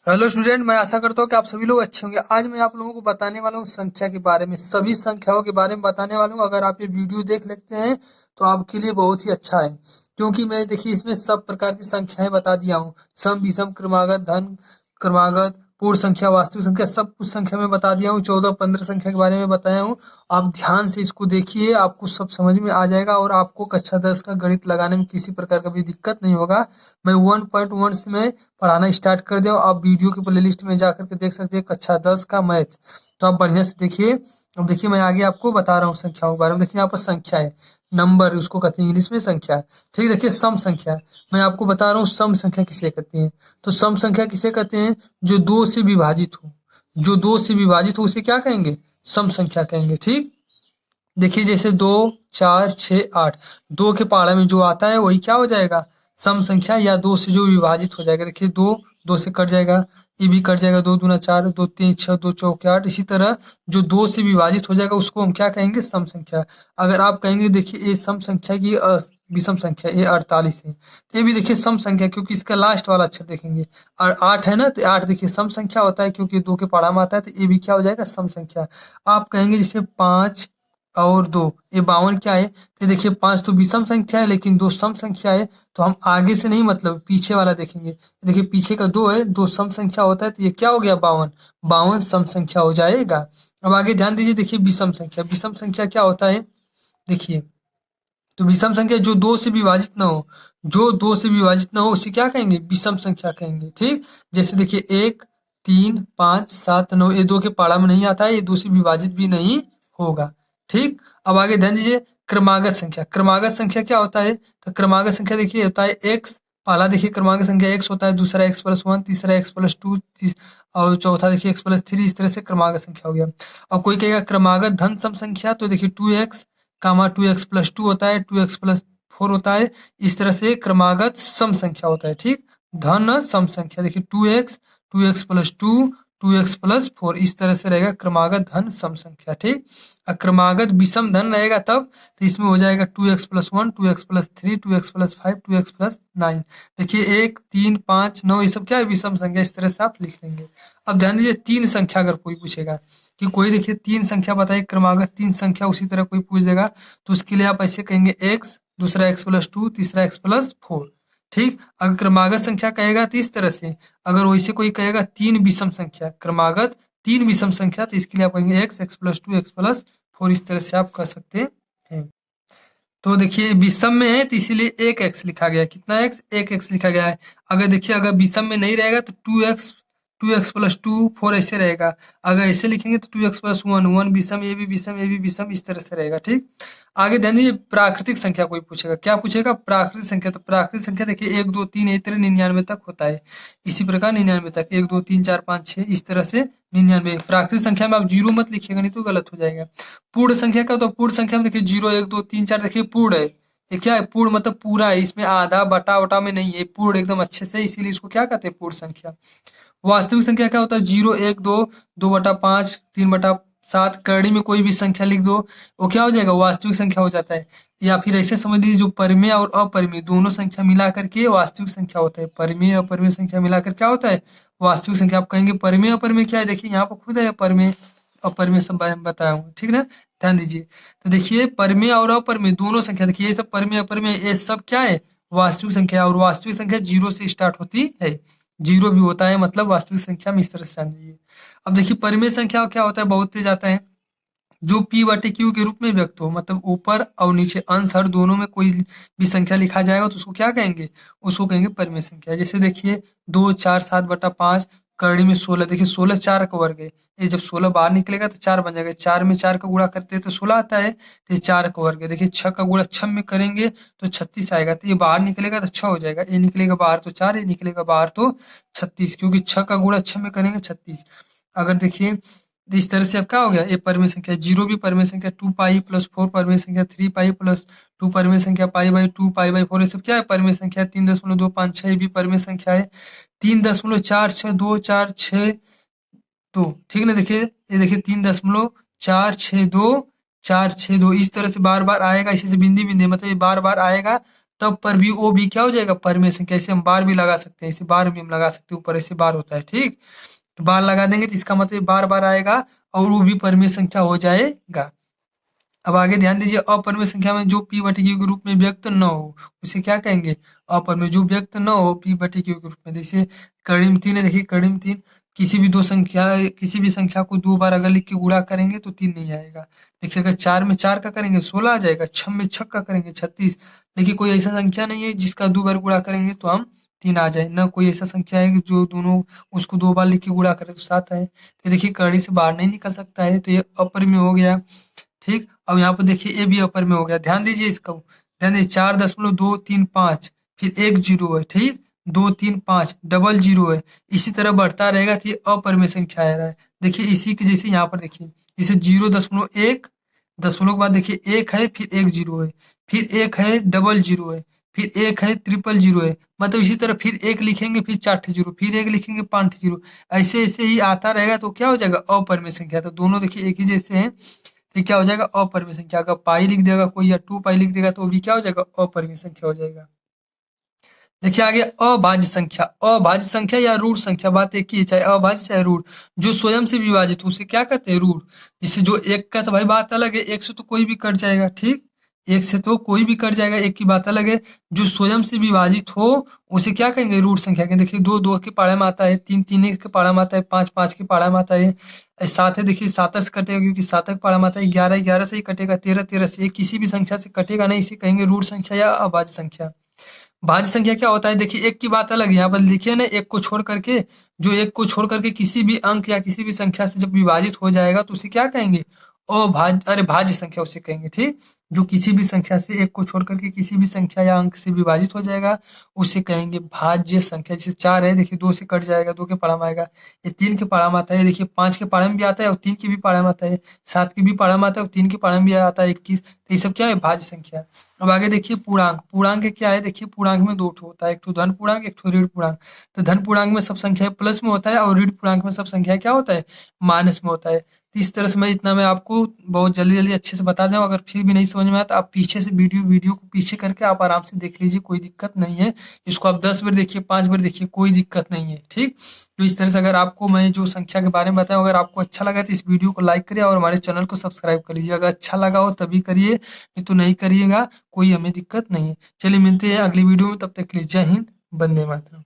Hello student, मैं आशा करता हूँ कि आप सभी लोग अच्छे होंगे। आज मैं आप लोगों को बताने वाला हूँ संख्या के बारे में, सभी संख्याओं के बारे में बताने वाला हूँ। अगर आप ये वीडियो देख लेते हैं तो आपके लिए बहुत ही अच्छा है, क्योंकि मैं देखिए इसमें सब प्रकार की संख्याएं बता दिया हूँ। सम, विषम, क्रमागत, धन, क्रमागत, पूर्ण संख्या, वास्तविक संख्या, सब कुछ संख्या में बता दिया हूँ। 14-15 संख्या के बारे में बताया हूँ। आप ध्यान से इसको देखिए, आपको सब समझ में आ जाएगा और आपको कक्षा 10 का गणित लगाने में किसी प्रकार का भी दिक्कत नहीं होगा। मैं 1.1 से मैं पढ़ाना स्टार्ट कर दिया हूँ। आप वीडियो की प्लेलिस्ट में जाकर के देख सकते हैं कक्षा 10 का मैथ। तो आप बढ़िया से देखिए। अब देखिए मैं आगे आपको बता रहा हूँ संख्याओं के बारे में। देखिए यहाँ पर संख्या है, नंबर उसको कहते हैं इंग्लिश में संख्या। ठीक है, देखिए सम संख्या। मैं आपको बता रहा हूँ सम संख्या किसे कहते हैं। तो सम संख्या किसे कहते हैं? जो दो से विभाजित हो, जो दो से विभाजित हो उसे क्या कहेंगे? सम संख्या कहेंगे। ठीक, देखिए जैसे 2, 4, 6, 8, दो के पहाड़ा में जो आता है वही क्या हो जाएगा? सम संख्या, या दो से जो विभाजित हो जाएगा। देखिए दो, दो से कट जाएगा, ये भी कट जाएगा। 2 दूना 4, 2 3 6, 2 चौके 8। इसी तरह जो दो से विभाजित हो जाएगा उसको हम क्या कहेंगे? सम संख्या। अगर आप कहेंगे देखिए ये सम संख्या की विषम संख्या, ये 48 है, तो ये भी देखिए सम संख्या, क्योंकि इसका लास्ट वाला अक्षर देखेंगे और 8 है ना, तो 8 देखिए सम संख्या होता है क्योंकि दो के पहाड़ा में आता है, तो ये भी क्या हो जाएगा? सम संख्या। आप कहेंगे जैसे 5 और 2, ये 52 क्या है? तो देखिए 5 तो विषम संख्या है लेकिन 2 सम संख्या है। तो हम आगे से नहीं, मतलब पीछे वाला देखेंगे। देखिए पीछे का 2 है, 2 सम संख्या होता है, तो ये क्या हो गया? 52। 52 सम संख्या हो जाएगा। अब आगे ध्यान दीजिए, देखिए विषम संख्या। विषम संख्या क्या होता है? देखिए, तो विषम संख्या जो दो से विभाजित ना हो, जो दो से विभाजित ना हो उसे क्या कहेंगे? विषम संख्या कहेंगे। ठीक, जैसे देखिए 1, 3, 5, 7, 9, ये दो के पहाड़ा में नहीं आता है, ये दो से विभाजित भी नहीं होगा। ठीक, अब आगे ध्यान दीजिए, क्रमागत संख्या। क्रमागत संख्या क्या होता है? तो क्रमागत संख्या देखिए होता है एक्स। पहला देखिए क्रमागत संख्या एक्स होता है, दूसरा x+1, तीसरा x+2, और चौथा देखिए x+3। इस तरह से क्रमागत संख्या हो गया। और कोई कहेगा क्रमागत धन सम संख्या, तो देखिए 2x कामा 2x+2 होता है, 2x+4 होता है। इस तरह से क्रमागत सम संख्या होता है। ठीक, धन सम संख्या देखिए 2x, 2x+2, 2x+4, इस तरह से रहेगा क्रमागत धन सम संख्या। ठीक, और क्रमागत विषम धन रहेगा तब, तो इसमें हो जाएगा 2x+1, 2x+3, 2x+5, 2x+9। देखिए 1, 3, 5, 9 ये सब क्या है? विषम संख्या। इस तरह से आप लिख लेंगे। अब ध्यान दीजिए तीन संख्या अगर कोई पूछेगा कि कोई देखिए तीन संख्या बताइए, क्रमागत तीन संख्या, उसी तरह कोई पूछ देगा तो उसके लिए आप ऐसे कहेंगे x, दूसरा x+2, तीसरा x+4। ठीक, अगर क्रमागत संख्या कहेगा तो इस तरह से। अगर वैसे कोई कहेगा तीन विषम संख्या, क्रमागत तीन विषम संख्या, तो इसके लिए आप कहेंगे x, x+2, x+4। इस तरह से आप कर सकते हैं। तो देखिए विषम में है तो इसीलिए एक एक्स लिखा गया है। कितना एक्स? एक एक्स लिखा गया है। अगर देखिए अगर विषम में नहीं रहेगा तो 2x, 2x+2, 4 ऐसे रहेगा। अगर ऐसे लिखेंगे तो 2x+1, 1 विषम, ये भी विषम, ये भी विषम, इस तरह से रहेगा। ठीक, आगे ध्यान दीजिए प्राकृतिक संख्या कोई पूछेगा। क्या पूछेगा? प्राकृतिक संख्या। तो प्राकृतिक संख्या देखिए 1, 2, 3 इस तरह 99 तक होता है। इसी प्रकार 99 तक 1, 2, 3, 4, 5, 6 इस तरह से 99। प्राकृतिक संख्या में आप जीरो मत लिखिएगा, नहीं तो गलत हो जाएगा। पूर्ण संख्या का, तो पूर्ण संख्या में देखिए 0, 1, 2, 3, 4 देखिए पूर्ण है। ये क्या है? पूर्ण मतलब पूरा है, इसमें आधा बटा वटा में नहीं है, पूर्ण एकदम अच्छे से, इसीलिए इसको क्या कहते हैं? पूर्ण संख्या। वास्तविक संख्या क्या होता है? 0, 1, 2, 2/5, 3/7, करड़ी में कोई भी संख्या लिख दो, वो क्या हो जाएगा? वास्तविक संख्या हो जाता है। या फिर ऐसे समझ लीजिए जो परिमेय और अपरिमेय दोनों संख्या मिला करके वास्तविक संख्या होता है। परिमेय अपरिमेय संख्या मिलाकर क्या होता है? वास्तविक संख्या। आप कहेंगे परिमेय अपरिमेय क्या है? देखिए यहाँ पर खुद है परिमेय अपरिमेय सब बारे में बताया हूँ। ठीक ना, ध्यान दीजिए। तो देखिए परिमेय और अपरिमेय दोनों संख्या, देखिए ये सब परिमेय अपरिमेय ये सब क्या है? वास्तविक संख्या। और वास्तविक संख्या 0 से स्टार्ट होती है, 0 भी होता है, मतलब वास्तविक संख्या में इस तरह से जान लीजिए। अब देखिए परिमेय संख्या क्या होता है? बहुत तेज आता है। जो p/q के रूप में व्यक्त हो, मतलब ऊपर और नीचे अंश हर दोनों में कोई भी संख्या लिखा जाएगा तो उसको क्या कहेंगे? उसको कहेंगे परिमेय संख्या। जैसे देखिए 2, 4, 7/5, करड़ी में 16। देखिए 16 4 का वर्ग है। ये जब 16 बाहर निकलेगा तो 4 बन जाएगा। 4 में 4 का गुणा करते हैं तो 16 आता है, तो ये 4 का वर्ग है। देखिए 6 का गुणा 6 में करेंगे तो 36 आएगा, तो ये बाहर निकलेगा तो 6 हो जाएगा। ये निकलेगा बाहर तो 4, ये निकलेगा बाहर तो 36, क्योंकि 6 का गुणा 6 में करेंगे 36। अगर देखिए तो इस तरह से अब क्या हो गया? ये परिमेय संख्या। 0 भी परिमेय संख्या, 2π+4 परिमेय संख्या, 3π+2 परिमेय संख्या, π/2, π/4 ये सब क्या है? परिमेय संख्या। 3.256 ये भी परिमेय संख्या है। 3.46242, ठीक ना। देखिए ये देखिए 3.46242 इस तरह से बार बार आएगा, इसी से बिंदी बिंदी, मतलब ये बार बार आएगा तब पर भी ओ भी क्या हो जाएगा, परमेय संख्या। ऐसे हम बार भी लगा सकते हैं, ऐसे बार भी हम लगा सकते हैं, ऊपर ऐसे बार होता है, ठीक। तो बार लगा देंगे तो इसका मतलब बार बार आएगा और वो भी परमेय संख्या हो जाएगा। अब आगे ध्यान दीजिए, अपरिमेय संख्या में जो p बटे q के रूप में व्यक्त न हो उसे क्या कहेंगे, अपरिमेय। जो व्यक्त न हो p बटे q के रूप में, जैसे कड़ी में 3 है, देखिए कड़ी में 3, किसी भी संख्या को 2 बार अगर लिख के गुणा करेंगे तो 3 नहीं आएगा। देखिए अगर 4 में 4 का करेंगे 16 आ जाएगा, 6 में 6 का करेंगे 36। देखिए कोई ऐसा संख्या नहीं है जिसका 2 बार गुणा करेंगे तो हम 3 आ जाए, न कोई ऐसा संख्या है कि जो दोनों उसको 2 बार लिख के गुणा करें तो 7 आए। तो देखिए कड़ी से बाहर नहीं निकल सकता है, तो ये अपरिमेय हो गया, ठीक। अब यहाँ पर देखिए ए भी अपर में हो गया, ध्यान दीजिए इसका, ध्यान दीजिए 4.235, फिर एक जीरो है, ठीक। 2 3 5 डबल जीरो है, इसी तरह बढ़ता रहेगा तो ये अपरिमेय संख्या आ रहा है। देखिए इसी के जैसे यहाँ पर देखिए, इसे 0.1 दशमलव के बाद देखिए एक है, फिर एक जीरो है, फिर एक है, डबल जीरो है, फिर एक है, ट्रिपल जीरो है। मतलब इसी तरह फिर एक लिखेंगे, फिर 4 जीरो, फिर एक लिखेंगे, 5 जीरो, ऐसे ऐसे ही आता रहेगा तो क्या हो जाएगा, अपरिमेय संख्या। तो दोनों देखिए एक ही जैसे हैं, तो क्या हो जाएगा, अपरिमेय संख्या। अगर पाई लिख देगा कोई या 2 पाई लिख देगा तो वो भी क्या हो जाएगा, अपरिमेय संख्या हो जाएगा। देखिए आगे अभाज्य संख्या, अभाज्य संख्या या रूढ़ संख्या, बात एक ही है, चाहे अभाज्य चाहे रूढ़, जो स्वयं से विभाजित हो उसे क्या कहते हैं, रूढ़। जैसे जो एक का तो भाई बात अलग है, एक से तो कोई भी कट जाएगा, ठीक। एक से तो कोई भी कट जाएगा, एक की बात अलग है। जो स्वयं से विभाजित हो उसे क्या कहेंगे, रूढ़ संख्या कहेंगे। देखिए 2 2 के पाढ़े में आता है, 3 3 के पाढ़े में आता है, 5 5 के पाढ़े में आता है, 7 है, देखिए 7 से कटेगा क्योंकि 7 के पाढ़े में आता है, 11 11 से ही कटेगा, 13 13 से, ये किसी भी संख्या से कटेगा नहीं, इसे कहेंगे रूढ़ संख्या या अभाज्य संख्या। भाज्य संख्या क्या होता है, देखिए एक की बात अलग है, यहाँ पर लिखिए ना, एक को छोड़ करके, जो एक को छोड़ करके किसी भी अंक या किसी भी संख्या से जब विभाजित हो जाएगा तो उसे क्या कहेंगे, अभाज्य, अरे भाज्य संख्या उसे कहेंगे, ठीक। जो किसी भी संख्या से एक को छोड़ करके किसी भी संख्या या अंक से विभाजित हो जाएगा उसे कहेंगे भाज्य संख्या। जैसे 4 है, देखिए 2 से कट जाएगा, 2 के पारा में आएगा, ये 3 के पारा में आता है, देखिए 5 के पारा में भी आता है और 3 के भी पारा में आता है, 7 के भी पारा में आता है और 3 के पारा में भी आता है 21। तो ये सब क्या है, भाज्य संख्या। अब आगे देखिए पूर्णांक, पूर्णांक क्या है, देखिए पूर्णांक में 2 ठो होता है, एक ठो धन पूर्णांक, एक ठो ऋण पूर्णांक। तो धन पूर्णांक में सब संख्या प्लस में होता है और ऋण पूर्णांक में सब संख्या क्या होता है, माइनस में होता है। तो इस तरह से मैं इतना मैं आपको बहुत जल्दी जल्दी अच्छे से बता दूं, अगर फिर भी नहीं समझ में आया तो आप पीछे से वीडियो को पीछे करके आप आराम से देख लीजिए, कोई दिक्कत नहीं है। इसको आप 10 बार देखिए, 5 बार देखिए, कोई दिक्कत नहीं है, ठीक। तो इस तरह से अगर आपको मैं जो संख्या के बारे में बताया, अगर आपको अच्छा लगा तो इस वीडियो को लाइक करिए और हमारे चैनल को सब्सक्राइब कर लीजिए। अगर अच्छा लगा हो तभी करिए, नहीं तो नहीं करिएगा, कोई हमें दिक्कत नहीं है। चलिए मिलते हैं अगली वीडियो में, तब तक के लिए जय हिंद, वंदे मातरम।